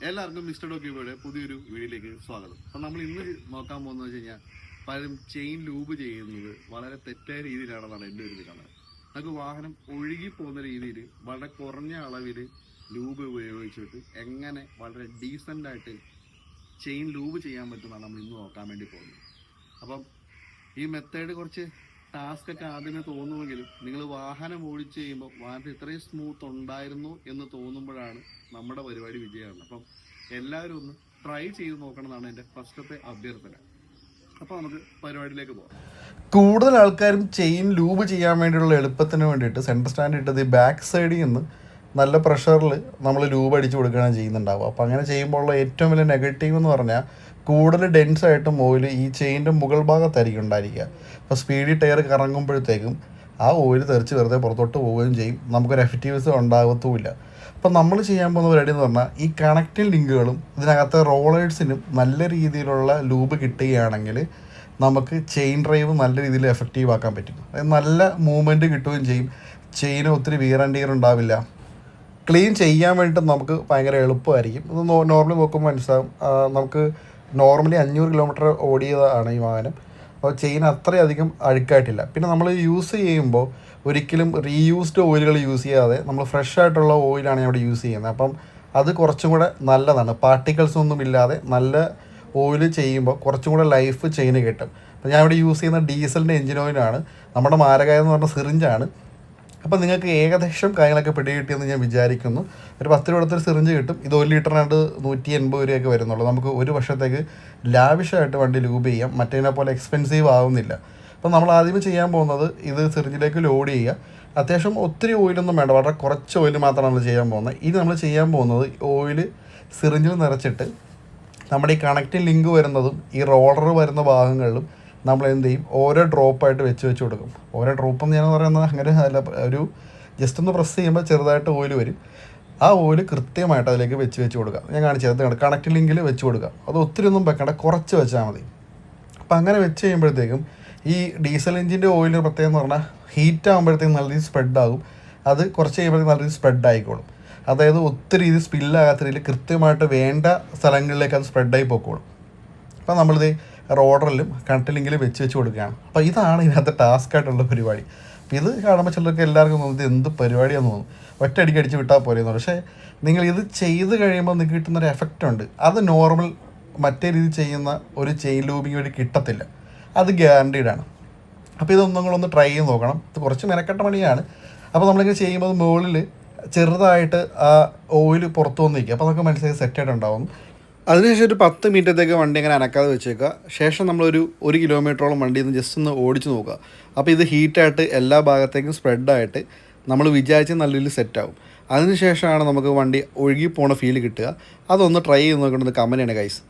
എല്ലാവർക്കും മിസ്റ്റർ ഡോക്കിയുടെ പുതിയൊരു വീഡിയോയിലേക്ക് സ്വാഗതം. അപ്പം നമ്മൾ ഇന്ന് നോക്കാൻ പോകുന്നത് വെച്ച് കഴിഞ്ഞാൽ പലരും ചെയിൻ ലൂബ് ചെയ്യുന്നത് വളരെ തെറ്റായ രീതിയിലാണെന്നാണ് എൻ്റെ ഒരു കാണുന്നത്. നമുക്ക് വാഹനം ഒഴുകി പോകുന്ന രീതിയിൽ വളരെ കുറഞ്ഞ അളവിൽ ലൂബ് ഉപയോഗിച്ചിട്ട് എങ്ങനെ വളരെ ഡീസൻ്റായിട്ട് ചെയിൻ ലൂബ് ചെയ്യാൻ പറ്റുമെന്നാണ് നമ്മൾ ഇന്ന് നോക്കാൻ വേണ്ടി പോകുന്നത്. അപ്പം ഈ മെത്തേഡ് കുറച്ച് ടാസ്ക് ഒക്കെ ആദ്യമേ തോന്നുമെങ്കിലും നിങ്ങൾ വാഹനം ഓടിച്ച് ചെയ്യുമ്പോൾ വാഹനത്തിൽ ഇത്രയും സ്മൂത്ത് ഉണ്ടായിരുന്നു എന്ന് തോന്നുമ്പോഴാണ് നമ്മുടെ പരിപാടി വിജയമാണ്. അപ്പം എല്ലാവരും ഒന്ന് ട്രൈ ചെയ്ത് നോക്കണം എന്നാണ് എൻ്റെ ഫസ്റ്റത്തെ അഭ്യർത്ഥന. അപ്പോൾ നമുക്ക് പരിപാടിയിലേക്ക് പോകാം. കൂടുതൽ ആൾക്കാരും ചെയിൻ ലൂബ് ചെയ്യാൻ വേണ്ടിയുള്ള എളുപ്പത്തിന് വേണ്ടിയിട്ട് സെൻറ്റർ സ്റ്റാൻഡ് ഇട്ടത് ഈ ബാക്ക് സൈഡിൽ നിന്ന് നല്ല പ്രഷറിൽ നമ്മൾ ലൂബ് അടിച്ച് കൊടുക്കുകയാണ് ചെയ്യുന്നുണ്ടാവുക. അപ്പോൾ അങ്ങനെ ചെയ്യുമ്പോൾ ഉള്ള ഏറ്റവും വലിയ നെഗറ്റീവ് എന്ന് പറഞ്ഞാൽ കൂടുതൽ ഡെൻസായിട്ടും ഓയിൽ ഈ ചെയിൻ്റെ മുകൾ ഭാഗത്തായിരിക്കും ഉണ്ടായിരിക്കുക. അപ്പോൾ സ്പീഡിൽ ടയർ കറങ്ങുമ്പോഴത്തേക്കും ആ ഓയിൽ തെറിച്ച് വെറുതെ പുറത്തോട്ട് പോവുകയും ചെയ്യും, നമുക്കൊരു എഫക്റ്റീവ്സ് ഉണ്ടാകത്തുമില്ല. അപ്പോൾ നമ്മൾ ചെയ്യാൻ പോകുന്ന പരിപാടി എന്ന് പറഞ്ഞാൽ ഈ കണക്റ്റിംഗ് ലിങ്കുകളും ഇതിനകത്തെ റോളേഴ്സിനും നല്ല രീതിയിലുള്ള ലൂബ് കിട്ടുകയാണെങ്കിൽ നമുക്ക് ചെയിൻ ഡ്രൈവ് നല്ല രീതിയിൽ എഫക്റ്റീവ് ആക്കാൻ പറ്റും. അതായത് നല്ല മൂവ്മെൻറ്റ് കിട്ടുകയും ചെയ്യും, ചെയിന് ഒത്തിരി വിയർ ആൻഡ് ടിയർ ഉണ്ടാവില്ല. ക്ലീൻ ചെയ്യാൻ വേണ്ടിയിട്ട് നമുക്ക് ഭയങ്കര എളുപ്പമായിരിക്കും. ഇത് നോർമലി നോക്കുമ്പോൾ മനസ്സിലാവും. നമുക്ക് നോർമലി 500 കിലോമീറ്റർ ഓടിയതാണ് ഈ വാഹനം. അപ്പോൾ ചെയിൻ അത്രയധികം അഴുക്കായിട്ടില്ല. പിന്നെ നമ്മൾ യൂസ് ചെയ്യുമ്പോൾ ഒരിക്കലും റീയൂസ്ഡ് ഓയിലുകൾ യൂസ് ചെയ്യാതെ നമ്മൾ ഫ്രഷ് ആയിട്ടുള്ള ഓയിലാണ് ഞാൻ ഇവിടെ യൂസ് ചെയ്യുന്നത്. അപ്പം അത് കുറച്ചും കൂടെ നല്ലതാണ്. പാർട്ടിക്കിൾസ് ഒന്നും ഇല്ലാതെ നല്ല ഓയിൽ ചെയ്യുമ്പോൾ കുറച്ചും കൂടെ ലൈഫ് ചെയിന് കിട്ടും. അപ്പോൾ ഞാൻ ഇവിടെ യൂസ് ചെയ്യുന്ന ഡീസലിൻ്റെ എഞ്ചിൻ ഓയിലാണ്. നമ്മുടെ മാരകായ എന്ന് പറഞ്ഞ സിറിഞ്ചാണ്. അപ്പോൾ നിങ്ങൾക്ക് ഏകദേശം കാര്യങ്ങളൊക്കെ പിടികിട്ടിയെന്ന് ഞാൻ വിചാരിക്കുന്നു. ഒരു 10 രൂപ കൊടുത്തൊരു സിറിഞ്ച് കിട്ടും. ഇത് 1 ലിറ്ററിനായിട്ട് 180 രൂപയൊക്കെ വരുന്നുള്ളൂ. നമുക്ക് ഒരു വർഷത്തേക്ക് ലാവിഷായിട്ട് വണ്ടി ലൂബ് ചെയ്യാം. മറ്റേതിനെ പോലെ എക്സ്പെൻസീവ് ആവുന്നില്ല. അപ്പോൾ നമ്മൾ ആദ്യമേ ചെയ്യാൻ പോകുന്നത് ഇത് സിറിഞ്ചിലേക്ക് ലോഡ് ചെയ്യുക. അത്യാവശ്യം ഒത്തിരി ഓയിലൊന്നും വേണ്ട, വളരെ കുറച്ച് ഓയിൽ മാത്രമാണ് നമ്മൾ ചെയ്യാൻ പോകുന്നത്. ഇനി നമ്മൾ ചെയ്യാൻ പോകുന്നത് ഓയിൽ സിറിഞ്ചിൽ നിറച്ചിട്ട് നമ്മുടെ ഈ കണക്റ്റിംഗ് ലിങ്ക് വരുന്നതും ഈ റോളർ വരുന്ന ഭാഗങ്ങളിലും നമ്മൾ എന്ത് ചെയ്യും, ഓരോ ഡ്രോപ്പായിട്ട് വെച്ച് കൊടുക്കും. ഓരോ ഡ്രോപ്പെന്ന് ഞാൻ പറയുന്നത് അങ്ങനെ അല്ല, ഒരു ജസ്റ്റ് ഒന്ന് പ്രസ് ചെയ്യുമ്പോൾ ചെറുതായിട്ട് ഓയിൽ വരും. ആ ഓയിൽ കൃത്യമായിട്ട് അതിലേക്ക് വെച്ച് കൊടുക്കുക. ഞാൻ കാണിച്ചത് കണക്റ്റിംഗ് ലിങ്കിൽ വെച്ച് കൊടുക്കുക. അത് ഒത്തിരി ഒന്നും വെക്കേണ്ട, കുറച്ച് വെച്ചാൽ മതി. അപ്പം അങ്ങനെ വെച്ച് കഴിയുമ്പോഴത്തേക്കും ഈ ഡീസൽ എഞ്ചിൻ്റെ ഓയിലിന് പ്രത്യേകം എന്ന് പറഞ്ഞാൽ ഹീറ്റ് ആകുമ്പോഴത്തേക്കും നല്ല രീതിയിൽ സ്പ്രെഡ് ആകും. അത് കുറച്ച് കഴിയുമ്പോഴത്തേക്കും നല്ല രീതിയിൽ സ്പ്രെഡ് ആയിക്കോളും. അതായത് ഒത്തിരി ഇത് സ്പില്ലാകാത്ത രീതിയിൽ കൃത്യമായിട്ട് വേണ്ട സ്ഥലങ്ങളിലേക്ക് അത് സ്പ്രെഡായി പോയിക്കോളും. അപ്പോൾ നമ്മളിത് റോഡറിലും കണക്റ്റിംഗ് ലിങ്കിലും വെച്ച് കൊടുക്കുകയാണ്. അപ്പോൾ ഇതാണ് ഇതിനകത്ത് ടാസ്ക് ആയിട്ടുള്ള പരിപാടി. അപ്പോൾ ഇത് കാണുമ്പോൾ ചിലർക്ക് എല്ലാവർക്കും തോന്നുന്നത് എന്ത് പരിപാടിയാണെന്ന് തോന്നും, ഒറ്റയടിക്ക് അടിച്ച് വിട്ടാൽ പോരെയെന്ന്. പക്ഷേ നിങ്ങൾ ഇത് ചെയ്ത് കഴിയുമ്പോൾ നിങ്ങൾക്ക് കിട്ടുന്നൊരു എഫക്റ്റ് ഉണ്ട്. അത് നോർമൽ മറ്റേ രീതി ചെയ്യുന്ന ഒരു ചെയിൻ ലൂബിങ് വഴി കിട്ടത്തില്ല, അത് ഗ്യാരണ്ടീഡാണ്. അപ്പോൾ ഇതൊന്നും കൂടെ ഒന്ന് ട്രൈ ചെയ്ത് നോക്കണം. ഇത് കുറച്ച് മെനക്കെട്ട പണിയാണ്. അപ്പോൾ നമ്മളിങ്ങനെ ചെയ്യുമ്പോൾ മുകളിൽ ചെറുതായിട്ട് ആ ഓയിൽ പുറത്തു വന്നിരിക്കുക. അപ്പോൾ നമുക്ക് മനസ്സിലായി സെറ്റായിട്ടുണ്ടാവും. അതിനുശേഷം ഒരു 10 മിനിറ്റത്തേക്ക് വണ്ടി അങ്ങനെ അനക്കാതെ വെച്ചേക്കുക. ശേഷം നമ്മളൊരു 1 കിലോമീറ്ററോളം വണ്ടി ഒന്ന് ജസ്റ്റ് ഒന്ന് ഓടിച്ച് നോക്കുക. അപ്പോൾ ഇത് ഹീറ്റായിട്ട് എല്ലാ ഭാഗത്തേക്കും സ്പ്രെഡായിട്ട് നമ്മൾ വിചാരിച്ച് നല്ല രീതിയിൽ സെറ്റാവും. അതിനുശേഷമാണ് നമുക്ക് വണ്ടി ഒഴുകി പോണ ഫീൽ കിട്ടുക. അതൊന്ന് ട്രൈ ചെയ്ത് നോക്കേണ്ടത് കമൻറ്റാണ് ഗൈസ്.